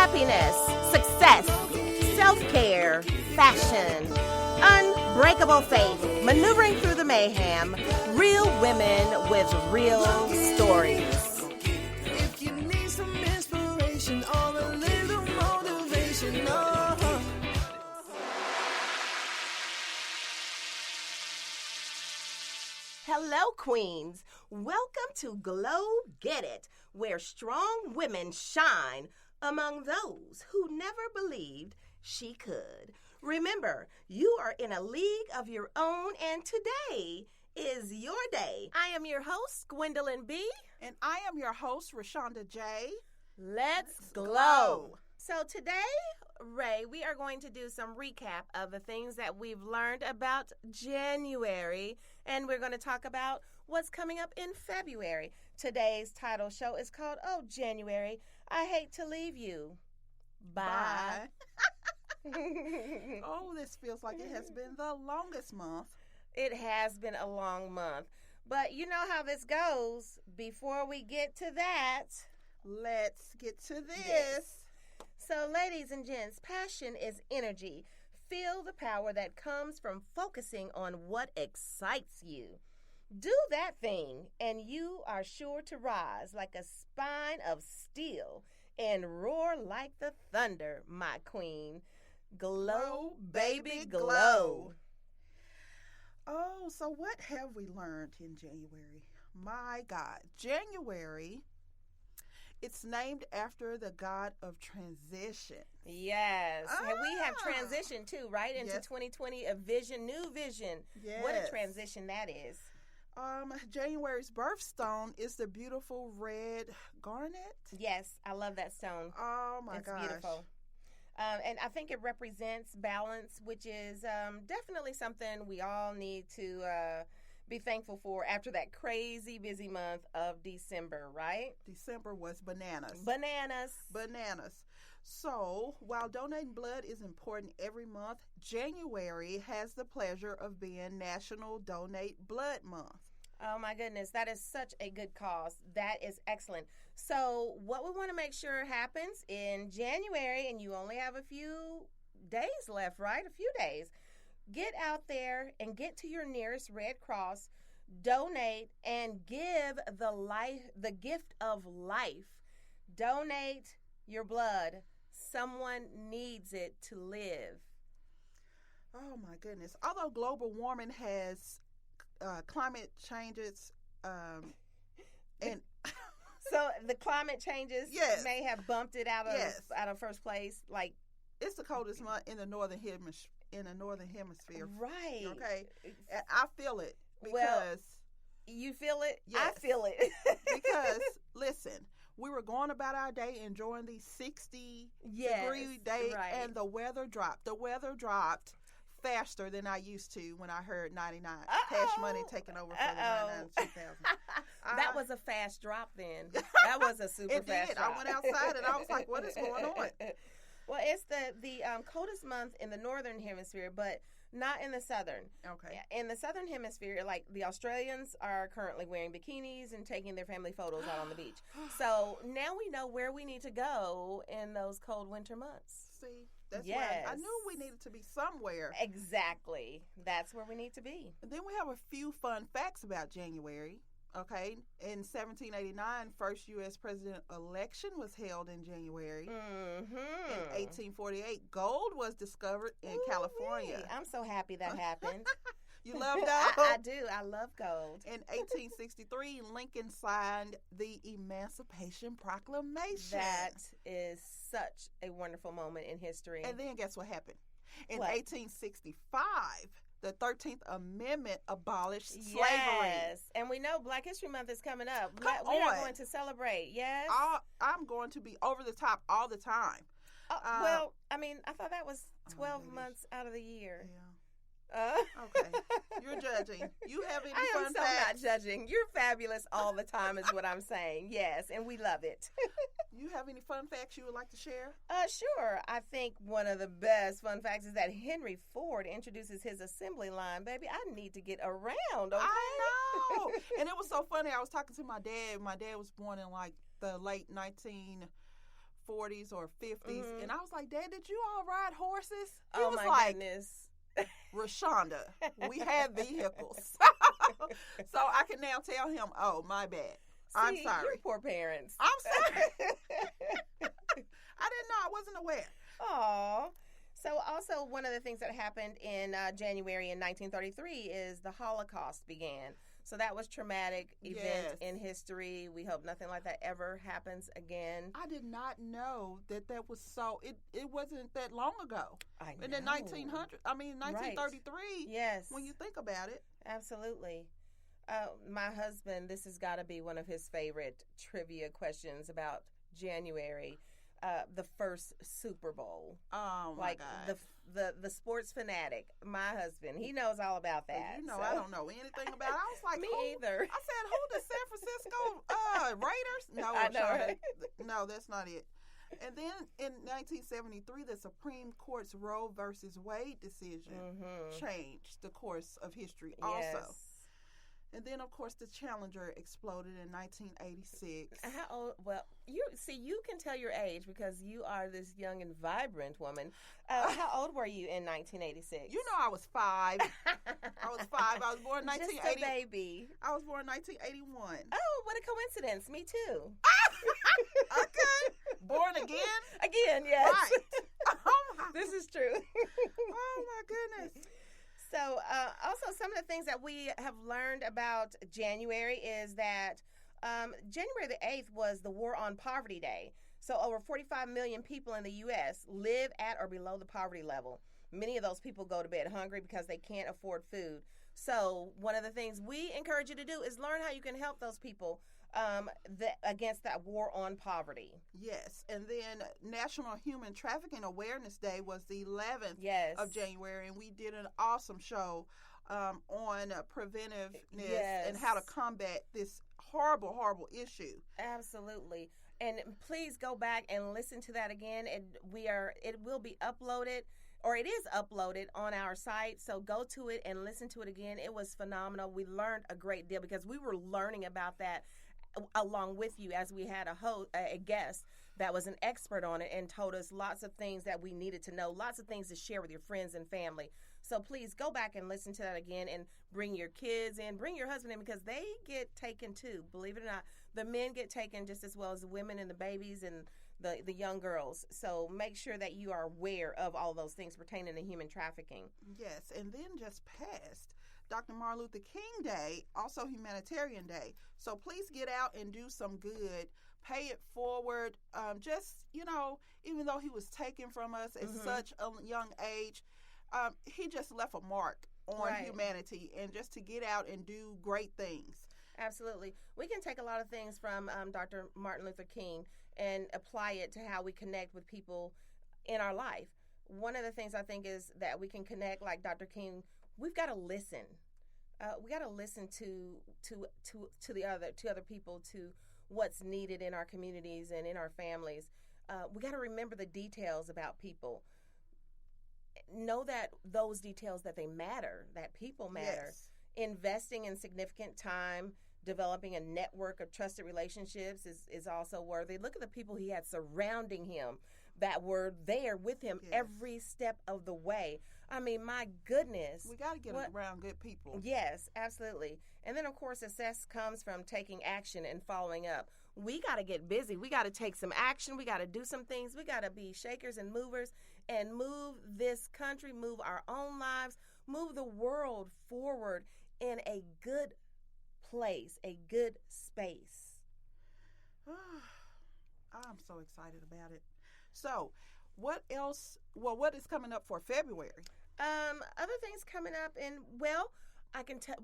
happiness, success, self-care, fashion, unbreakable faith, maneuvering through the mayhem, real women with real stories. If you need some inspiration or a little motivation, oh. Hello, queens. Welcome to Glow Get It, where strong women shine among those who never believed she could. Remember, you are in a league of your own, and today is your day. I am your host, Gwendolyn B. And I am your host, Rashonda J. Let's glow. So today, Ray, we are going to do some recap of the things that we've learned about January, and we're going to talk about what's coming up in February. Today's title show is called, Oh, January, I Hate to Leave You. Bye. Oh, this feels like it has been the longest month. It has been a long month. But you know how this goes. Before we get to that, Let's get to this. Yes. So, ladies and gents, passion is energy. Feel the power that comes from focusing on what excites you. Do that thing, and you are sure to rise like a spine of steel and roar like the thunder, my queen. Glow, baby, glow. Oh, so what have we learned in January? My God. January, it's named after the god of transition. Yes. And we have Ah. transitioned too, right? Into Yes. 2020, a vision, new vision. Yes. What a transition that is. January's birthstone is the beautiful red garnet. Yes, I love that stone. Oh my It's gosh. beautiful. And I think it represents balance, which is definitely something we all need to be thankful for after that crazy busy month of December, right? December was bananas. Bananas. So, while donating blood is important every month, January has the pleasure of being National Donate Blood Month. Oh my goodness, that is such a good cause. That is excellent. So, what we want to make sure happens in January, and you only have a few days left, right? A few days. Get out there and get to your nearest Red Cross, donate, and give the gift of life. Donate your blood. Someone needs it to live. Oh my goodness. Although global warming has climate changes and So the climate changes Yes. may have bumped it out of Yes. first place, like it's the coldest month in the northern hemisphere. right. Okay. And I feel it because Well, you feel it. I Yes. feel it. because listen, we were going about our day enjoying these 60 degree day right. and the weather dropped. The weather dropped faster than I used to when I heard 99 Cash Money taking over for the 99 2000. That was a fast drop then. That was a super It fast did. drop. I went outside and I was like, what is going on? Well, it's the coldest month in the northern hemisphere, but not in the southern. Okay. In the southern hemisphere, like the Australians are currently wearing bikinis and taking their family photos out on the beach. So now we know where we need to go in those cold winter months. See, that's Yes. where I knew we needed to be somewhere. Exactly. That's where we need to be. And then we have a few fun facts about January. Okay. In 1789, first U.S. president election was held in January. Mm-hmm. In 1848, gold was discovered in California. I'm so happy that happened. You love gold? I do. I love gold. In 1863, Lincoln signed the Emancipation Proclamation. That is such a wonderful moment in history. And then guess what happened? In What? 1865, the 13th Amendment abolished slavery. Yes. And we know Black History Month is coming up. Come we are on. going to celebrate. Yes. I'm going to be over the top all the time. Well, I mean, I thought that was Oh, 12 goodness. months out of the year. Yeah. Uh, Okay. You're judging. You have any I am fun so facts? not judging. You're fabulous all the time is what I'm saying. Yes, and we love it. You have any fun facts you would like to share? Sure. I think one of the best fun facts is that Henry Ford introduces his assembly line. Baby, I need to get around, okay? I know. And it was so funny. I was talking to my dad. My dad was born in like the late 40s or 50s. And I was like, Dad, did you all ride horses? He Oh was my like, goodness. Rashonda, we had vehicles. So I can now tell him, oh, my bad. I'm See, sorry. Your poor parents. I'm sorry. I didn't know. I wasn't aware. Aw. So also one of the things that happened in January in 1933 is the Holocaust began. So that was traumatic event Yes. in history. We hope nothing like that ever happens again. I did not know that was so. It wasn't that long ago. I In the 1900s. I mean, 1933. Yes. When you think about it. Absolutely. My husband, this has got to be one of his favorite trivia questions about January. The first Super Bowl. Oh my Like God. the sports fanatic, my husband, he knows all about that. You know, so. I don't know anything about it. I was like, Me who? either. I said, who the San Francisco Raiders? No, I know, Rashonda. right? No, that's not it. And then in 1973, the Supreme Court's Roe versus Wade decision changed the course of history also. Yes. And then, of course, the Challenger exploded in 1986. How old? Well, you can tell your age because you are this young and vibrant woman. How old were you in 1986? You know, I was 5. I was 5. I was born in Just 1980. a baby. I was born in 1981. Oh, what a coincidence! Me too. Okay. Born again? Again, yes. Right. Oh, my, This is true. oh, my goodness. So, also some of the things that we have learned about January is that January the 8th was the War on Poverty Day. So, over 45 million people in the U.S. live at or below the poverty level. Many of those people go to bed hungry because they can't afford food. So, one of the things we encourage you to do is learn how you can help those people against that war on poverty. Yes. And then National Human Trafficking Awareness Day was the 11th Yes. of January, and we did an awesome show on preventiveness Yes. and how to combat this horrible, horrible issue. Absolutely. And please go back and listen to that again. It will be uploaded, or it is uploaded on our site. So go to it and listen to it again. It was phenomenal. We learned a great deal because we were learning about that along with you as we had a guest that was an expert on it and told us lots of things that we needed to know, lots of things to share with your friends and family. So please go back and listen to that again and bring your kids in, bring your husband in because they get taken too. Believe it or not, the men get taken just as well as the women and the babies and the young girls. So make sure that you are aware of all those things pertaining to human trafficking. Yes. And then just passed Dr. Martin Luther King Day, also Humanitarian Day. So please get out and do some good. Pay it forward. Just, even though he was taken from us at such a young age, he just left a mark on humanity, and just to get out and do great things. Absolutely. We can take a lot of things from Dr. Martin Luther King and apply it to how we connect with people in our life. One of the things I think is that we can connect, like Dr. King, we've got to listen. We got to listen to other people, to what's needed in our communities and in our families. We got to remember the details about people. Know that those details, that they matter, that people matter. Yes. Investing in significant time, developing a network of trusted relationships is also worthy. Look at the people he had surrounding him that were there with him every step of the way. I mean, my goodness. We got to get around good people. Yes, absolutely. And then, of course, success comes from taking action and following up. We got to get busy. We got to take some action. We got to do some things. We got to be shakers and movers and move this country, move our own lives, move the world forward in a good place, a good space. I'm so excited about it. So, what else? Well, what is coming up for February? Other things coming up, I can tell.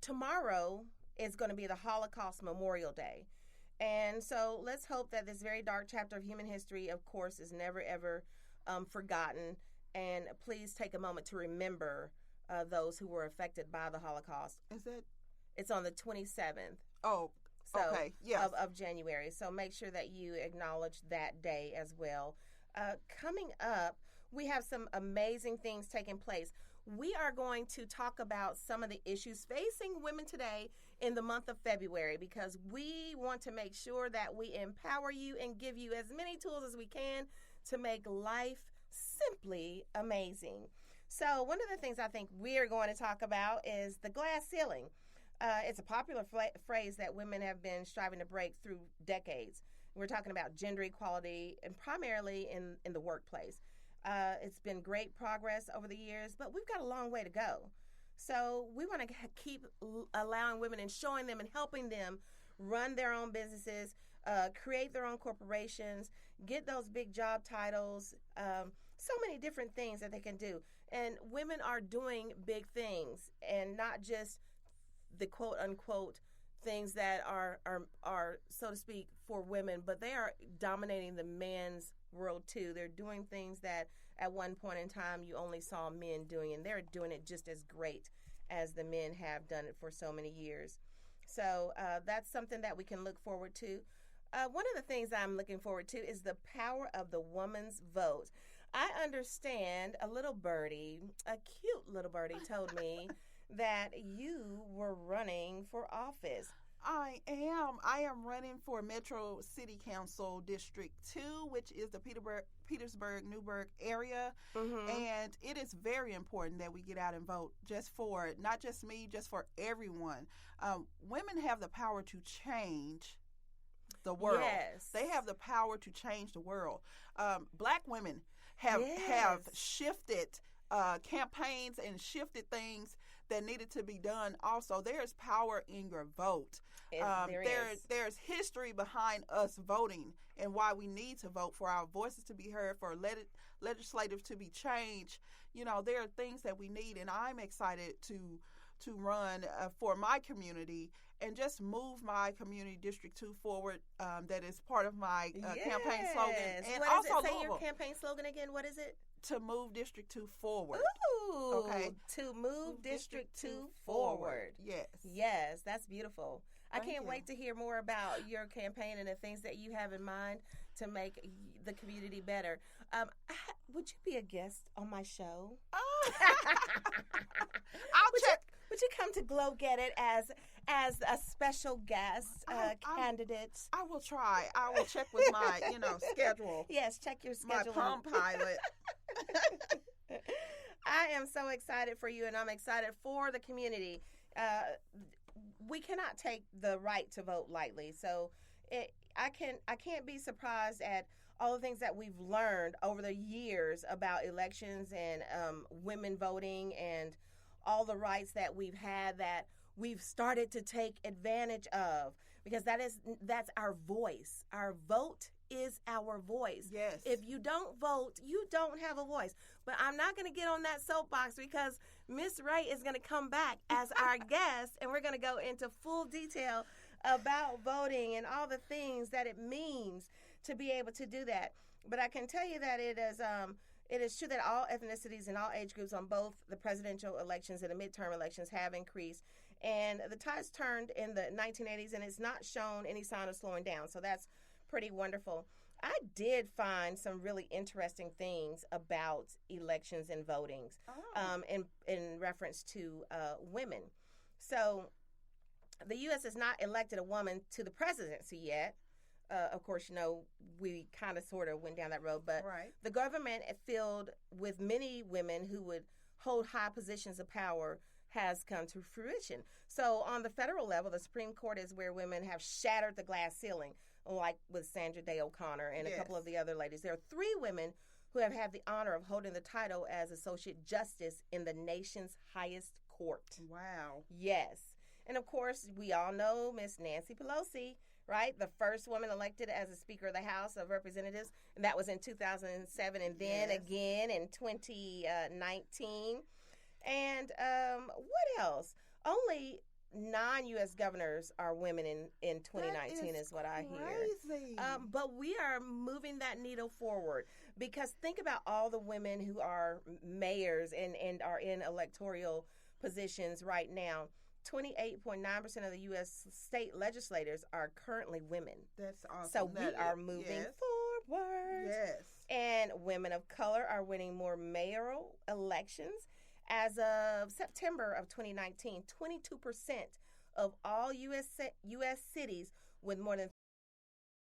Tomorrow is going to be the Holocaust Memorial Day, and so let's hope that this very dark chapter of human history, of course, is never ever forgotten. And please take a moment to remember those who were affected by the Holocaust. It's on the 27th. Oh. Okay. Yes. Of January. So make sure that you acknowledge that day as well. Coming up, we have some amazing things taking place. We are going to talk about some of the issues facing women today in the month of February, because we want to make sure that we empower you and give you as many tools as we can to make life simply amazing. So one of the things I think we're going to talk about is the glass ceiling. It's a popular phrase that women have been striving to break through decades. We're talking about gender equality, and primarily in the workplace. It's been great progress over the years, but we've got a long way to go. So we want to keep allowing women and showing them and helping them run their own businesses, create their own corporations, get those big job titles, so many different things that they can do. And women are doing big things, and not just the quote unquote things that are so to speak for women, but they are dominating the man's world too. They're doing things that at one point in time you only saw men doing, and they're doing it just as great as the men have done it for so many years. So that's something that we can look forward to. One of the things I'm looking forward to is the power of the woman's vote. I understand a little birdie, a cute little birdie, told me that you were running for office. I am running for Metro City Council District 2, which is the Petersburg, Newburgh area. Mm-hmm. And it is very important that we get out and vote, just for, not just me, just for everyone. Women have the power to change the world. Yes. They have the power to change the world. Black women have shifted campaigns and shifted things that needed to be done. Also, there's power in your vote. There's history behind us voting and why we need to vote, for our voices to be heard, for legislative to be changed. You know, there are things that we need, and I'm excited to run for my community and just move my community District 2 forward. That is part of my campaign slogan. And what also is it? Say Louisville. your campaign slogan again. What is it? To move District 2 forward. Ooh, Okay. To move District 2 forward. Yes. Yes, that's beautiful. I Thank can't you. wait to hear more about your campaign and the things that you have in mind to make the community better. Would you be a guest on my show? I'll Would check. Would you come to Glow Get It as a special guest candidate? I will try. I will check with my, schedule. Yes, check your My schedule. Palm Pilot. I am so excited for you, and I'm excited for the community. We cannot take the right to vote lightly. So I can't be surprised at all the things that we've learned over the years about elections and women voting and all the rights that we've had that we've started to take advantage of, because that's our voice. Our vote is our voice. Yes. If you don't vote, you don't have a voice. But I'm not going to get on that soapbox, because Miss Ray is going to come back as our guest, and we're going to go into full detail about voting and all the things that it means to be able to do that. But I can tell you that it is true that all ethnicities and all age groups on both the presidential elections and the midterm elections have increased. And the tides turned in the 1980s, and it's not shown any sign of slowing down. So that's pretty wonderful. I did find some really interesting things about elections and votings in reference to women. So the U.S. has not elected a woman to the presidency yet. Of course, we kind of sort of went down that road, but Right. the government filled with many women who would hold high positions of power has come to fruition. So on the federal level, the Supreme Court is where women have shattered the glass ceiling, like with Sandra Day O'Connor and a couple Yes. of the other ladies. There are 3 women who have had the honor of holding the title as Associate Justice in the nation's highest court. Wow. Yes. And of course, we all know Miss Nancy Pelosi, right? The first woman elected as a Speaker of the House of Representatives, and that was in 2007, and then Yes. again in 2019. And what else? Only 9 U.S. governors are women in 2019 is what I hear. Crazy. But we are moving that needle forward, because think about all the women who are mayors and are in electoral positions right now. 28.9% of the U.S. state legislators are currently women. That's awesome. So we are moving yes. forward. Yes. And women of color are winning more mayoral elections. As of September of 2019, 22% of all U.S. cities with more than